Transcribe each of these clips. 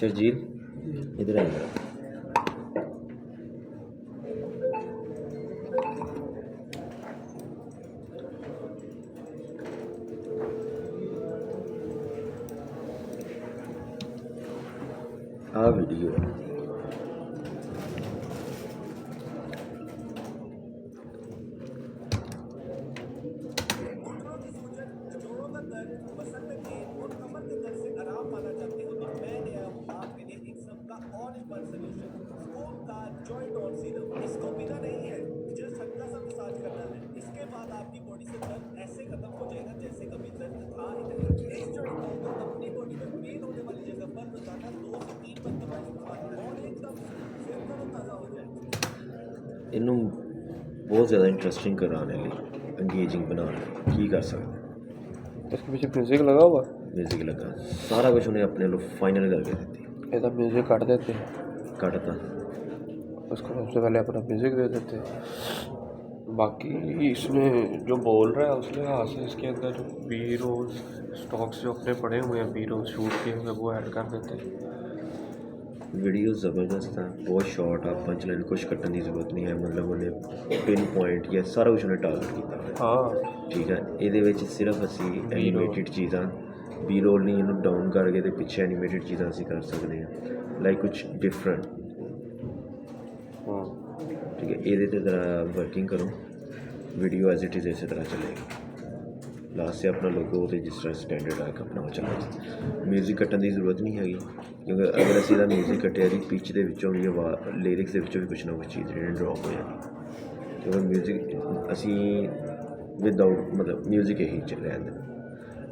शर्जील इधर आइए। वीडियो इनू बहुत ज़्यादा इंटरेस्टिंग कराने लिए एंगेजिंग बनाने की कर सकते। इसके पीछे म्यूजिक लगा हुआ, म्यूजिक लगा, सारा कुछ उन्हें अपने लोग फाइनल करके देती। ऐसा म्यूजिक काट देते हैं, काटता उसको सबसे पहले अपना म्यूजिक दे देते हैं। बाकी इसमें जो बोल रहा है उस लिहाज से इसके अंदर जो बी रोल्स स्टॉक्स जो अपने पड़े हुए हैं, बी रोल शूट किए हुए, वो ऐड कर देते हैं। वीडियो ज़बरदस्त है, बहुत शॉर्ट आ, पंच लाइन कुछ कट्टन की जरूरत नहीं है, मतलब उन्हें पिन पॉइंट या सारा कुछ उन्हें टारगेट किया। हाँ ठीक है, ये सिर्फ असी एनीमेटेड चीज़ा बी रोल नहीं इन्हू डाउन करके तो पिछे एनीमेटेड चीज़ा असी कर सकते हैं, लाइक कुछ डिफरेंट। ठीक है, ये तरह वर्किंग करो, वीडियो एज इट इज़ इस तरह चलेगी। लास्ट से अपना लोगो तो जिस तरह स्टैंडर्ड आएगा अपना वो चलेगा। म्यूजिक कट्टन की जरूरत नहीं हैगी, क्योंकि अगर असी इहदा म्यूजिक कट्टिया जी पिच के विचों भी लिरिक्स के विचों भी कुछ ना कुछ चीज़ जी ड्रॉप हो जाएगी, क्योंकि म्यूजिक असी विदाउट मतलब म्यूजिक यही रहन देना।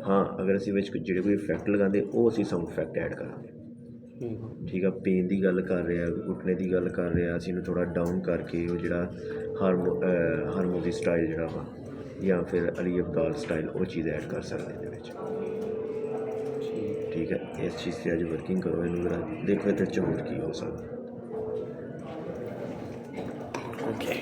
हाँ, अगर असी जो कोई इफैक्ट लगाते वो असी साउंड इफैक्ट ऐड करांगे। ठीक है, पेन की गल कर रहे हैं, घुटने की गल कर रहे हैं, असी थोड़ा डाउन करके वो जो हारमोनी स्टाइल जोड़ा वा या फिर अली अब्दाल स्टाइल वो चीज़ ऐड कर सकते हैं। ठीक है, इस चीज़ से अज वर्किंग करो, इन देखो तो होर की हो सकता। ओके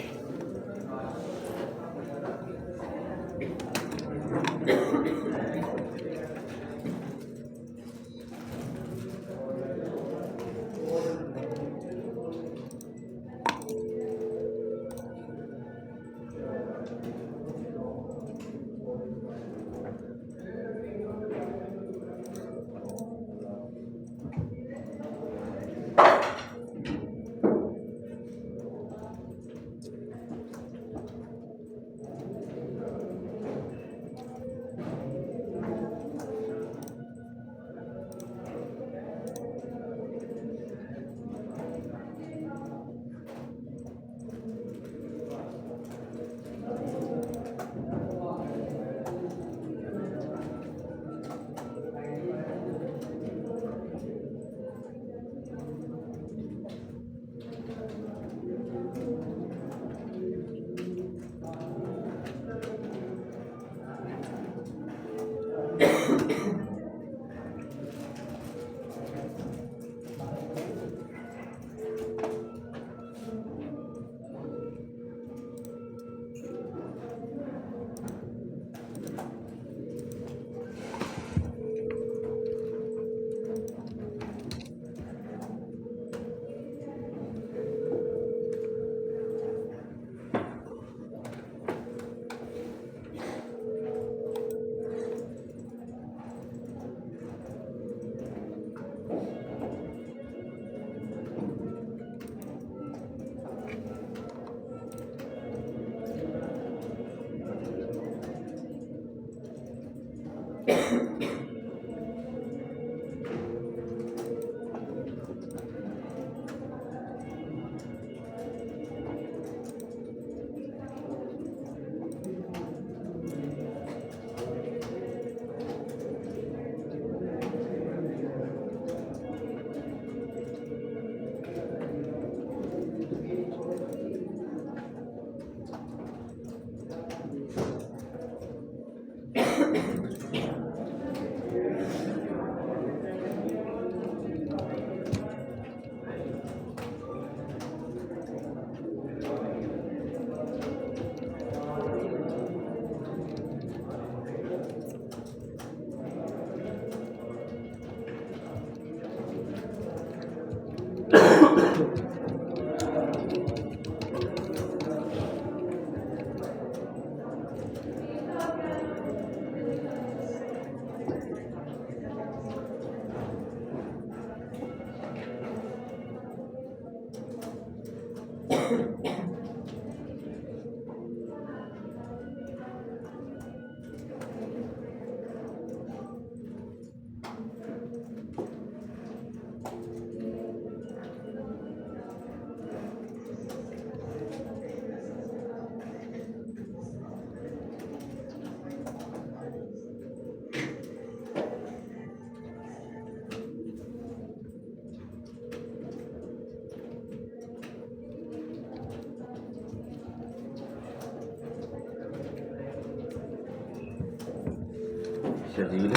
ਸ਼ਰਜੀਲ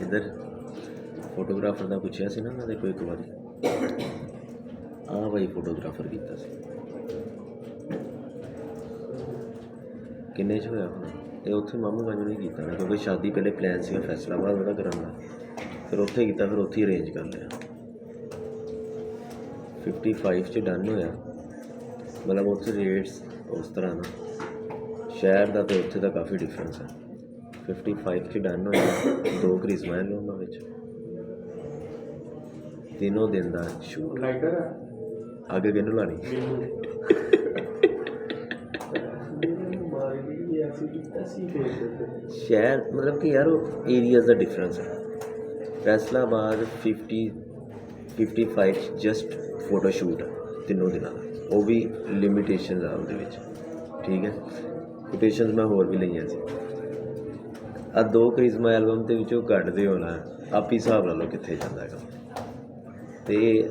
ਇੱਧਰ ਫੋਟੋਗ੍ਰਾਫਰ ਦਾ ਪੁੱਛਿਆ ਸੀ ਨਾ ਉਹਨਾਂ ਦੇ ਕੋਈ ਇੱਕ ਵਾਰੀ ਆਹ ਬਾਈ ਫੋਟੋਗ੍ਰਾਫਰ ਕੀਤਾ ਸੀ ਕਿੰਨੇ 'ਚ ਹੋਇਆ ਹੁਣ ਇਹ ਉੱਥੇ ਮਾਮੂ ਗੰਜ ਨੇ ਕੀਤਾ ਨਾ ਕਿਉਂਕਿ ਸ਼ਾਦੀ ਪਹਿਲੇ ਪਲਾਨ ਸੀਗਾ ਫੈਸਲਾਬਾਦ ਉਹਦਾ ਕਰਨ ਦਾ ਫਿਰ ਉੱਥੇ ਕੀਤਾ ਫਿਰ ਉੱਥੇ ਹੀ ਅਰੇਂਜ ਕਰ ਲਿਆ 55 'ਚ ਡਨ ਹੋਇਆ ਮਤਲਬ ਉੱਥੇ ਰੇਟਸ ਉਸ ਤਰ੍ਹਾਂ ਨਾ ਸ਼ਹਿਰ ਦਾ ਅਤੇ ਉੱਥੇ ਦਾ ਕਾਫੀ ਡਿਫਰੈਂਸ ਹੈ 55 'ਚ ਡਨ ਹੋਇਆ 2 ਕ੍ਰਿਸਮਾ ਹੈ ਉਹਨਾਂ ਵਿੱਚ ਤਿੰਨੋਂ ਦਿਨ ਦਾ ਸ਼ੂਟ ਲਾਈਟਰ ਹੈ ਅੱਗੇ ਕਿਹਨੂੰ ਲਾਣੀ ਸ਼ਹਿਰ ਮਤਲਬ ਕਿ ਯਾਰ ਉਹ ਏਰੀਆਜ਼ ਦਾ ਡਿਫਰੈਂਸ ਹੈ ਫੈਸਲਾਬਾਦ 55 ਜਸਟ ਫੋਟੋ ਸ਼ੂਟ ਹੈ ਤਿੰਨੋਂ ਦਿਨਾਂ ਦਾ ਉਹ ਵੀ ਲਿਮਿਟੇਸ਼ਨ ਆ ਉਹਦੇ ਵਿੱਚ ਠੀਕ ਹੈ ਕੋਟੇਸ਼ਨਸ ਮੈਂ ਹੋਰ ਵੀ ਲਈਆਂ ਸੀ ਆ 2 ਕ੍ਰਿਸਮਾ ਐਲਬਮ ਦੇ ਵਿੱਚੋਂ ਕੱਢਦੇ ਹੋਣਾ ਆਪ ਹੀ ਹਿਸਾਬ ਲਾ ਲਓ ਕਿੱਥੇ ਜਾਂਦਾ ਹੈਗਾ ਅਤੇ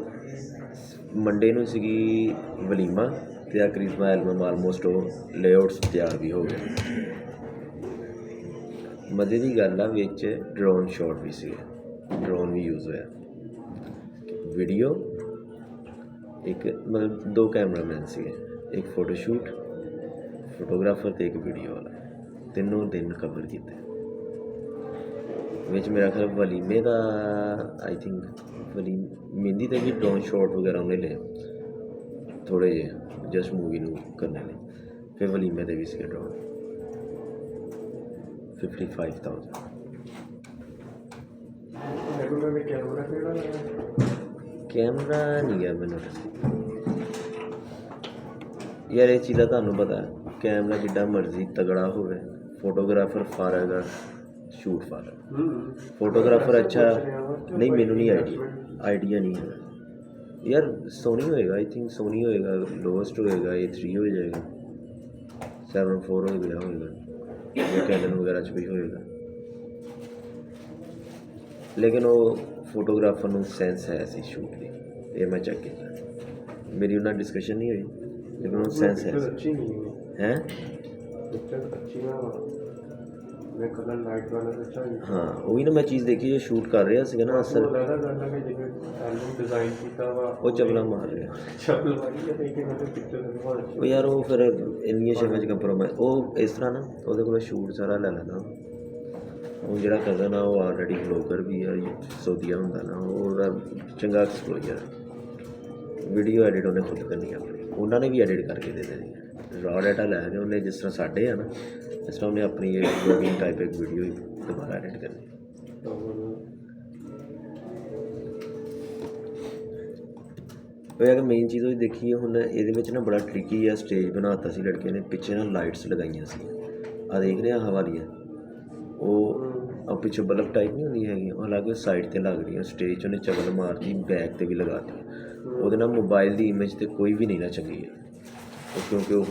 ਮੰਡੇ ਨੂੰ ਸੀਗੀ ਵਲੀਮਾ ਅਤੇ ਆ ਕ੍ਰਿਸਮਾ ਐਲਬਮ ਆਲਮੋਸਟ ਉਹ ਲੇਆਊਟਸ ਤਿਆਰ ਵੀ ਹੋ ਗਏ ਮਜ਼ੇ ਦੀ ਗੱਲ ਆ ਵਿੱਚ ਡਰੋਨ ਸ਼ਾਟ ਵੀ ਸੀ ਡਰੋਨ ਵੀ ਯੂਜ਼ ਹੋਇਆ ਵੀਡੀਓ ਇੱਕ ਮਤਲਬ 2 ਕੈਮਰਾਮੈਨ ਸੀਗੇ ਇੱਕ ਫੋਟੋਸ਼ੂਟ ਫੋਟੋਗ੍ਰਾਫਰ ਅਤੇ ਇੱਕ ਵੀਡੀਓ ਵਾਲਾ ਤਿੰਨੋਂ ਦਿਨ ਕਵਰ ਕੀਤੇ ਵਿੱਚ ਮੇਰਾ ਖਿਆਲ ਵਲੀਮੇ ਦਾ ਆਈ ਥਿੰਕ ਮਹਿੰਦੀ 'ਤੇ ਵੀ ਡਰੋਨ ਸ਼ਾਟ ਵਗੈਰਾ ਉਹਨੇ ਲਏ ਥੋੜ੍ਹੇ ਜਿਹੇ ਜਸਟ ਮੂਵੀ ਨੂੰ ਕਰਨੇ ਲਈ ਫਿਰ ਵਲੀਮੇ 'ਤੇ ਵੀ ਸੀਗੇ ਡਰੋਨ 55,000 ਕੈਮਰਾ ਨਹੀਂ ਗਿਆ ਮੈਨੂੰ ਯਾਰ ਇਹ ਚੀਜ਼ ਦਾ ਤੁਹਾਨੂੰ ਪਤਾ ਕੈਮਰਾ ਜਿੱਡਾ ਮਰਜ਼ੀ ਤਗੜਾ ਹੋਵੇ ਫੋਟੋਗ੍ਰਾਫਰ ਫਾਰਗ ਆ ਸ਼ੂਟ ਫਾਰਗ ਫੋਟੋਗ੍ਰਾਫਰ ਅੱਛਾ ਨਹੀਂ ਮੈਨੂੰ ਨਹੀਂ ਆਈਡੀਆ ਨਹੀਂ ਹੈ ਯਾਰ ਸੋਨੀ ਹੋਏਗਾ ਆਈ ਥਿੰਕ ਸੋਨੀ ਹੋਏਗਾ ਲੋਐਸਟ ਹੋਏਗਾ A3 ਹੋ ਜਾਏਗਾ 7-4 ਹੋ ਗਿਆ ਹੋਏਗਾ ਜਾਂ ਕੈਨਨ ਵਗੈਰਾ 'ਚ ਵੀ ਹੋਏਗਾ ਲੇਕਿਨ ਉਹ ਫੋਟੋਗ੍ਰਾਫਰ ਨੂੰ ਸੈਂਸ ਹੈ ਸੀ ਸ਼ੂਟ ਦੀ ਇਹ ਮੈਂ ਚੈੱਕ ਕੀਤਾ ਮੇਰੀ ਉਹਨਾਂ ਡਿਸਕਸ਼ਨ ਨਹੀਂ ਹੋਈ ਲੇਕਿਨ ਉਹਨੂੰ ਸੈਂਸ ਹੈ ਹੈ ਹਾਂ ਉਹੀ ਨਾ ਮੈਂ ਚੀਜ਼ ਦੇਖੀ ਜੋ ਸ਼ੂਟ ਕਰ ਰਿਹਾ ਸੀਗਾ ਨਾ ਅਸਲ ਉਹ ਚਪਲਾ ਮਾਰ ਰਿਹਾ ਉਹ ਯਾਰ ਉਹ ਫਿਰ ਇੰਨੀਆਂ ਸ਼ੇਵਾਂ 'ਚ ਕੰਪਰੋਮਾਈਜ਼ ਉਹ ਇਸ ਤਰ੍ਹਾਂ ਨਾ ਉਹਦੇ ਕੋਲ ਸ਼ੂਟ ਸਾਰਾ ਲੈ ਲੈਂਦਾ ਉਹ ਜਿਹੜਾ ਕਜ਼ਨ ਆ ਉਹ ਆਲਰੇਡੀ ਬਲੌਗਰ ਵੀ ਆ ਸਊਦੀਆ ਹੁੰਦਾ ਨਾ ਉਹਦਾ ਚੰਗਾ ਐਕਸਪਲੋਜਰ ਵੀਡੀਓ ਐਡਿਟ ਉਹਨੇ ਖੁਦ ਕਰਨੀ ਆਪਣੀ ਉਹਨਾਂ ਨੇ ਵੀ ਐਡਿਟ ਕਰਕੇ ਦੇ ਦੇਣੀ ਰਾਅ ਡਾਟਾ ਲੈ ਕੇ ਉਹਨੇ ਜਿਸ ਤਰ੍ਹਾਂ ਸਾਡੇ ਆ ਨਾ ਇਸ ਤਰ੍ਹਾਂ ਉਹਨੇ ਆਪਣੀ ਇਹ ਵਲੋਗਿੰਗ ਟਾਈਪ ਇੱਕ ਵੀਡੀਓ ਦੁਬਾਰਾ ਐਡਿਟ ਕਰਨੀ ਉਹ ਅਗਰ ਮੇਨ ਚੀਜ਼ ਉਹ ਦੇਖੀਏ ਹੁਣ ਇਹਦੇ ਵਿੱਚ ਨਾ ਬੜਾ ਟ੍ਰਿਕੀ ਆ ਸਟੇਜ ਬਣਾ ਦਿੱਤਾ ਸੀ ਲੜਕੇ ਨੇ ਪਿੱਛੇ ਨਾ ਲਾਈਟਸ ਲਗਾਈਆਂ ਸੀ ਆ ਦੇਖ ਰਿਹਾ ਹਵਾ ਦੀਆਂ ਉਹ ਪਿੱਛੋਂ ਬਲਬ ਟਾਈਪ ਨਹੀਂ ਹੁੰਦੀ ਹੈਗੀ ਉਹ ਅਲੱਗ ਸਾਈਡ 'ਤੇ ਲੱਗ ਰਹੀਆਂ ਸਟੇਜ 'ਚ ਉਹਨੇ ਚਵਲ ਮਾਰਤੀ ਬੈਕ 'ਤੇ ਵੀ ਲਗਾਤੀ ਉਹਦੇ ਨਾਲ ਮੋਬਾਈਲ ਦੀ ਇਮੇਜ 'ਤੇ ਕੋਈ ਵੀ ਨਹੀਂ ਨਾ ਚੰਗੀ ਹੈ ਉਹ ਕਿਉਂਕਿ ਉਹ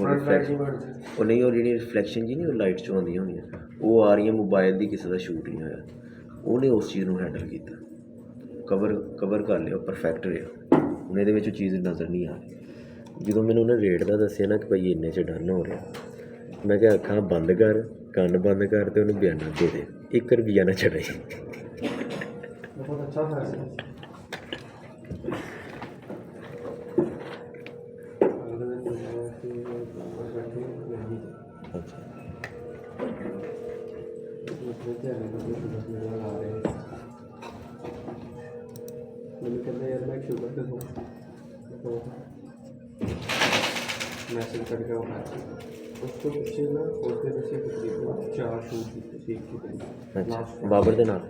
ਉਹ ਨਹੀਂ ਉਹ ਜਿਹੜੀ ਰਿਫਲੈਕਸ਼ਨ ਜੀ ਨਹੀਂ ਉਹ ਲਾਈਟ 'ਚੋਂ ਆਉਂਦੀਆਂ ਹੁੰਦੀਆਂ ਉਹ ਆ ਰਹੀਆਂ ਮੋਬਾਈਲ ਦੀ ਕਿਸੇ ਦਾ ਸ਼ੂਟ ਨਹੀਂ ਹੋਇਆ ਉਹਨੇ ਉਸ ਚੀਜ਼ ਨੂੰ ਹੈਂਡਲ ਕੀਤਾ ਕਵਰ ਕਰ ਲਿਆ ਪਰਫੈਕਟ ਰਿਹਾ ਹੁਣ ਇਹਦੇ ਵਿੱਚ ਚੀਜ਼ ਨਜ਼ਰ ਨਹੀਂ ਆ ਰਹੀ ਜਦੋਂ ਮੈਨੂੰ ਉਹਨੇ ਰੇਟ ਦਾ ਦੱਸਿਆ ਨਾ ਕਿ ਭਾਈ ਇੰਨੇ 'ਚ ਡਨ ਹੋ ਰਿਹਾ ਮੈਂ ਕਿਹਾ ਅੱਖਾਂ ਬੰਦ ਕਰ ਕੰਨ ਬੰਦ ਕਰ ਅਤੇ ਉਹਨੂੰ ਬਿਆਨਾ ਦੇ ਦੇ 1 ਰੁਪਈਆ ਨਾ ਛੱਡੇ मैंने कहता यार मैं शुगर से दूँ तो मैसेज करके उठा उसको पीछे ना उसके पीछे तकरीबन 4 शूट ठीक की अच्छा बाबर दे नाल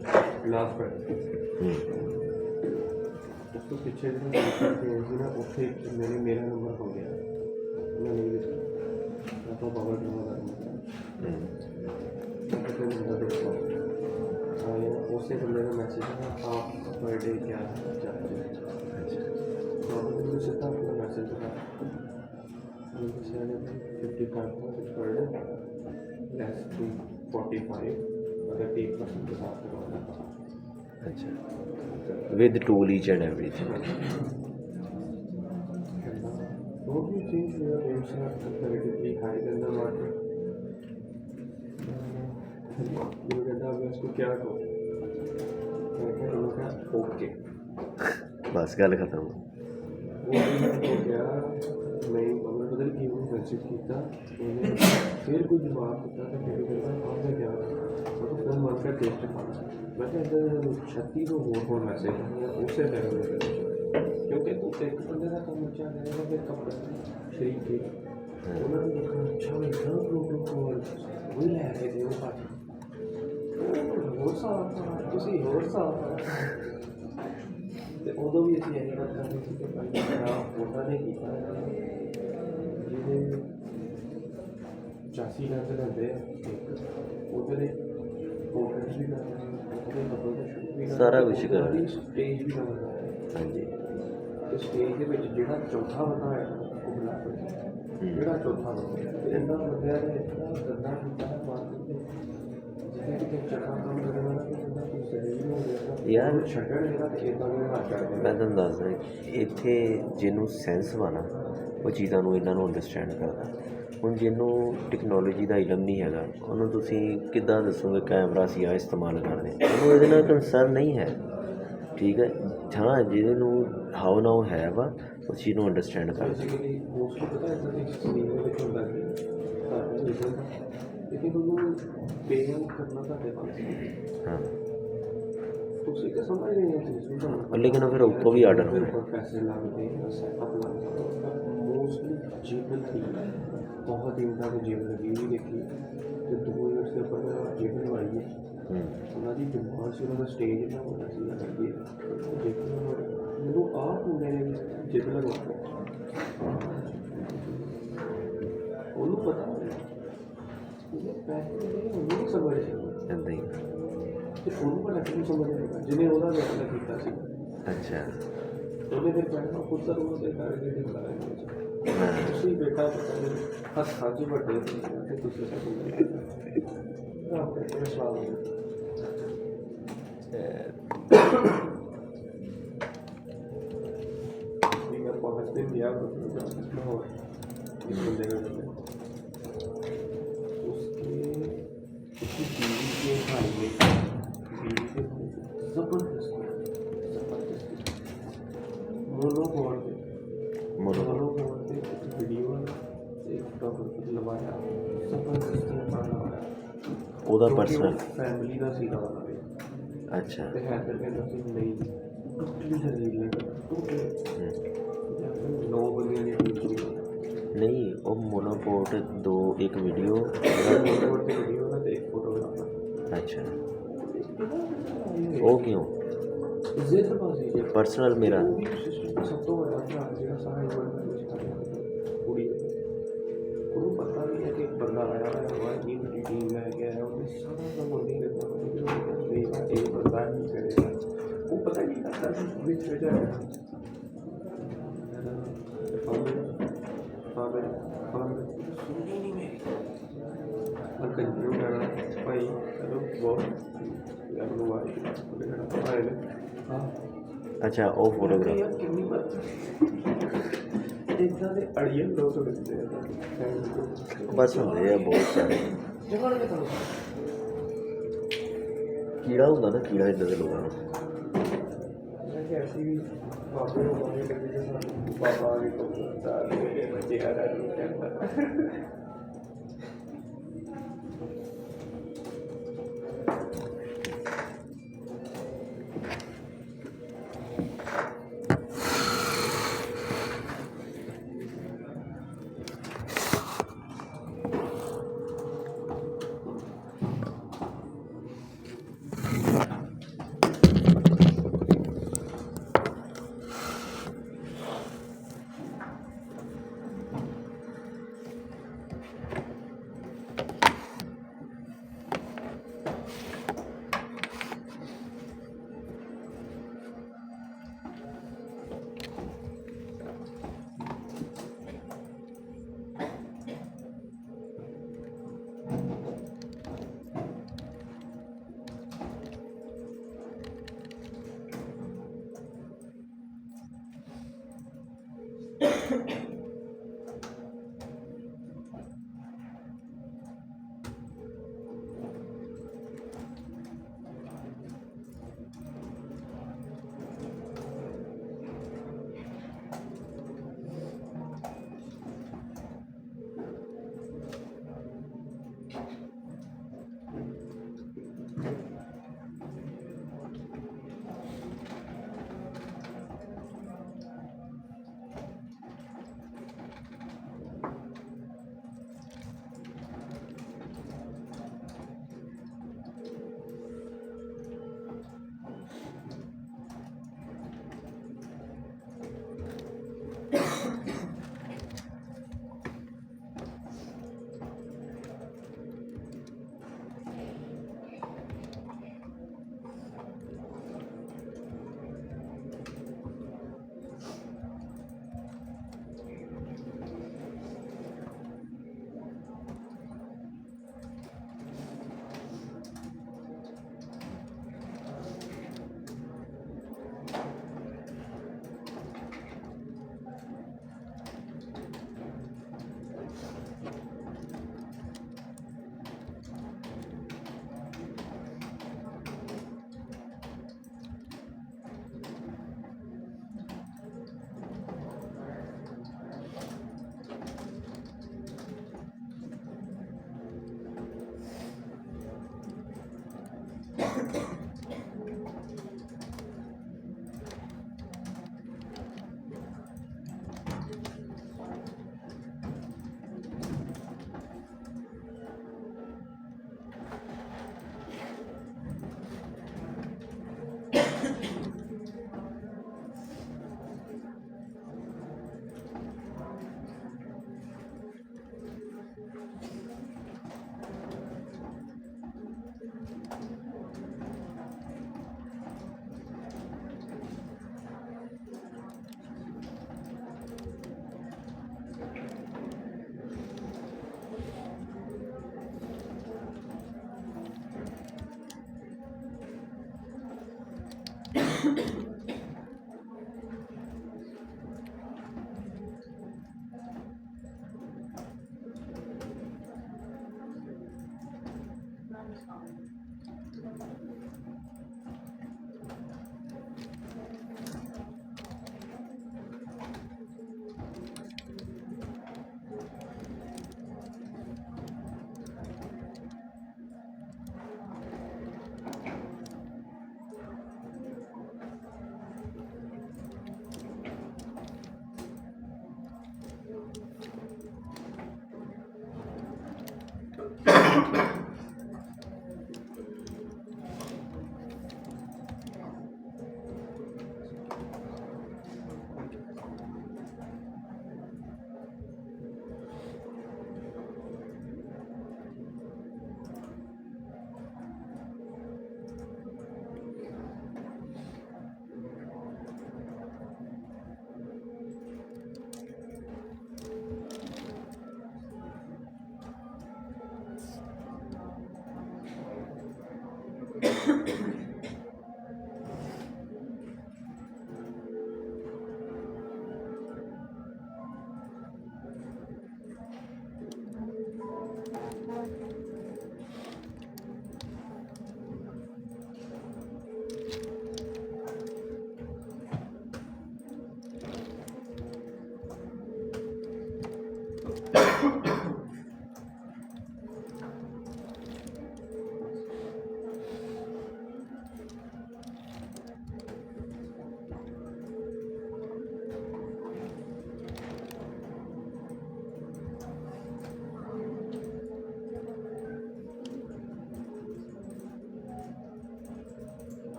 लास्ट फ्राइडे उसको पीछे जो ना उसे मेरा नंबर हो गया मैं नहीं लिखा तो बाबर नंबर देखो उसे बंदे का मैसेज है आप बर्थडे क्या चाहते हैं तो मुझे सीधा अपना मैसेज था 55,000 per day less to 45 अगर 8% के साथ करवाना था अच्छा with tool each and everything don't you think your rates are comparatively higher than the market? You कहता अब इसको क्या करो मैं कहता ओके बस गल खत्म वो हो गया नहीं मगर बदल की वो मैसेज किया उन्हें फिर कोई जवाब दिता तो फिर कहता आपने क्या मतलब फोन मार कर टेस्ट पाना मैं कहता 36 और मैसेज है उसे पहले क्योंकि तू एक बंदे का काम अच्छा करेगा फिर कब शरीक के उन्होंने देखा अच्छा इतना प्रोटोकॉल वही ले आए थे वो बात ਹੋਰ ਸਾਲ ਤੁਸੀਂ ਹੋਰ ਸਾਲ ਤੇ ਉਦੋਂ ਵੀ ਅਸੀਂ ਇਹੀ ਗੱਲ ਕਰਦੇ ਸੀ ਕਿ ਭਾਈ ਉਹਨਾਂ ਨੇ ਕੀਤਾ ਜਿਹਦੇ 85 ਲੱਖ ਲੈਂਦੇ ਆ ਉਹਦੇ ਲਈ ਪੋਰਟਰੇਟ ਵੀ ਕਰਨਾ ਉਹਦੇ ਮਤਲਬ ਸ਼ੂਟ ਵੀ ਸਾਰਾ ਕੁਛ ਕਰਨਾ ਸਟੇਜ ਵੀ ਕਰਨਾ ਹਾਂਜੀ ਤੇ ਸਟੇਜ ਦੇ ਵਿੱਚ ਜਿਹੜਾ ਚੌਥਾ ਬੰਦਾ ਹੈ ਉਹ ਬੁਲਾ ਕੇ ਜਿਹੜਾ ਚੌਥਾ ਬੰਦਾ ਇਹਨਾਂ ਬੰਦਿਆਂ ਨੇ ਇਤਨਾ ਗੰਦਾ ਕੀਤਾ ਹੈ ਮਾਰਕੀਟ ਦੇ ਯਾਰ ਛੱਡਣ ਜਿਹੜਾ ਇਦਾਂ ਦੇ ਹੱਥ ਕਰ ਮੈਂ ਤੁਹਾਨੂੰ ਦੱਸਦਾ ਇੱਥੇ ਜਿਹਨੂੰ ਸੈਂਸ ਵਾ ਨਾ ਉਹ ਚੀਜ਼ਾਂ ਨੂੰ ਇਹਨਾਂ ਨੂੰ ਅੰਡਰਸਟੈਂਡ ਕਰਦਾ ਹੁਣ ਜਿਹਨੂੰ ਟੈਕਨੋਲੋਜੀ ਦਾ ਇਲਮ ਨਹੀਂ ਹੈਗਾ ਉਹਨੂੰ ਤੁਸੀਂ ਕਿੱਦਾਂ ਦੱਸੋਗੇ ਕੈਮਰਾ ਅਸੀਂ ਆ ਇਸਤੇਮਾਲ ਕਰਦੇ ਉਹਨੂੰ ਇਹਦੇ ਨਾਲ ਕੰਸਰਨ ਨਹੀਂ ਹੈ ਠੀਕ ਹੈ ਹਾਂ ਜਿਹਦੇ ਨੂੰ ਹਾਓ ਨਾਓ ਹੈ ਵਾ ਉਸ ਚੀਜ਼ ਨੂੰ ਅੰਡਰਸਟੈਂਡ ਕਰ ਮੋਸਟਲੀ ਪਤਾ ਹੈ ਕਿ ਸਕਰੀਨ ਦੇ ਵਿੱਚ ਹੁੰਦਾ ਕਿ लेकिन उन्होंने पेमेंट करना था हाँ उसी का समझ नहीं है लेकिन फिर उसको भी ऑर्डर हो पैसे लगते हैं सेटअप लगता मोस्टली जेबल थी बहुत दिन तक जेब लगी हुई देखी तो 2 मिनट से ऊपर जेब लगवाई है उन्होंने डिमांड से उन्होंने स्टेज ना होना चाहिए लगी मैंने आप मेरे जेब लगवा उन्होंने पता नहीं समझ ਇੱਦਾਂ ਹੀ ਤੇ ਉਹਨੂੰ ਪਤਾ ਕਿਉਂ ਸਮਝ ਆਏਗਾ ਜਿਹਨੇ ਉਹਦਾ ਵੇਖਣਾ ਕੀਤਾ ਸੀ ਅੱਛਾ ਉਹਨੇ ਫਿਰ ਪਹਿਲਾਂ ਖੁਦ ਦਾ ਰੋਲ ਦੇ ਕਰਕੇ ਦੇ ਬਣਾਇਆ ਤੁਸੀਂ ਬੇਟਾ ਪਤਾ ਨਹੀਂ ਹੱਥ ਸਾਜੀ ਵੱਡੇ ਤੇ ਤੁਸੀਂ ਸਭ ਨੂੰ ਆਪ ਦੇ ਸਵਾਲ ਇਹ ਮੈਂ ਪਹੁੰਚ ਤੇ ਗਿਆ ਉਹ ਇਸ ਬੰਦੇ ਦਾ ਉਹਦਾ ਪਰਸਨਲ ਫੈਮਿਲੀ ਦਾ ਸੀਗਾ ਉਹਨਾਂ ਦੇ ਅੱਛਾ ਤੇ ਹੈ ਫਿਰ ਕਹਿੰਦਾ ਸੀ ਨਹੀਂ ਟੋਟਲੀ ਜ਼ਰੀਲ ਨੇ ਨੋ ਬੰਦਿਆਂ ਦੀ ਟੀਮ ਨਹੀਂ ਉਹ ਮੋਨੋਪੋਰਟ ਇੱਕ ਵੀਡੀਓ ਮੋਨੋਪੋਰਟ ਦੀ ਵੀਡੀਓ ਦਾ ਤੇ ਇੱਕ ਫੋਟੋਗ੍ਰਾਫਰ ਅੱਛਾ ਉਹ ਕਿਉਂ ਜ਼ਿੱਦਬਾਜ਼ੀ ਪਰਸਨਲ ਮੇਰਾ ਸਭ ਤੋਂ ਵੱਡਾ ਭਰਾ ਜਿਹੜਾ ਸਾਰਾ ਵਰਲਡ ਵਿੱਚ ਖੜਿਆ ਕੁੜੀ ਉਹਨੂੰ ਪਤਾ ਵੀ ਹੈ ਕਿ ਇੱਕ ਬੰਦਾ ਆਇਆ ਹੋਇਆ ਇੰਨੀ ਵੱਡੀ ਟੀਮ ਲੈ ਕੇ ਆਇਆ ਉਹਨੇ ਸਾਰਾ ਕੰਮ ਉਹਨੇ ਕਰਨਾ ਨਹੀਂ ਇਹ ਬੰਦਾ ਨਹੀਂ ਕਰੇਗਾ ਉਹ ਪਤਾ ਨਹੀਂ ਕਰਦਾ ਸੀ ਵਿੱਚ ਜਾਏਗਾ ਸੁਣੀ ਨਹੀਂ ਮੇਰੀ ਮੈਂ ਕੰਟੀਨਿਊ ਕਰਨਾ ਭਾਈ ਚਲੋ ਬਹੁਤ ਯਾਰ ਨੂੰ ਆਈ ਭਾਈ ਨੇ ਹਾਂ ਅੱਛਾ ਉਹ ਫੋਟੋਗ੍ਰਾਫ ਕਿੰਨੀ ਵਾਰ ਇੱਦਾਂ ਦੇ ਅੜੀਅਲ ਲੋਕ ਹੁੰਦੇ ਆ ਬਸ ਹੁੰਦੇ ਆ ਬਹੁਤ ਸਾਰੇ ਜਗ੍ਹਾ ਨੇ ਤੁਹਾਨੂੰ ਕੀੜਾ ਹੁੰਦਾ ਨਾ ਕੀੜਾ ਇੱਦਾਂ ਦੇ ਲੋਕਾਂ ਨੂੰ ਐਸੀ ਵੀ ਬਾਬੇ ਨੂੰ ਬਾਬੇ ਕਹਿੰਦੇ ਕਿ ਸਾਨੂੰ ਬਾਬਾ ਵੀ ਤੋਂ ਬੱਚੇ ਆ ਰਹੇ ਨੇ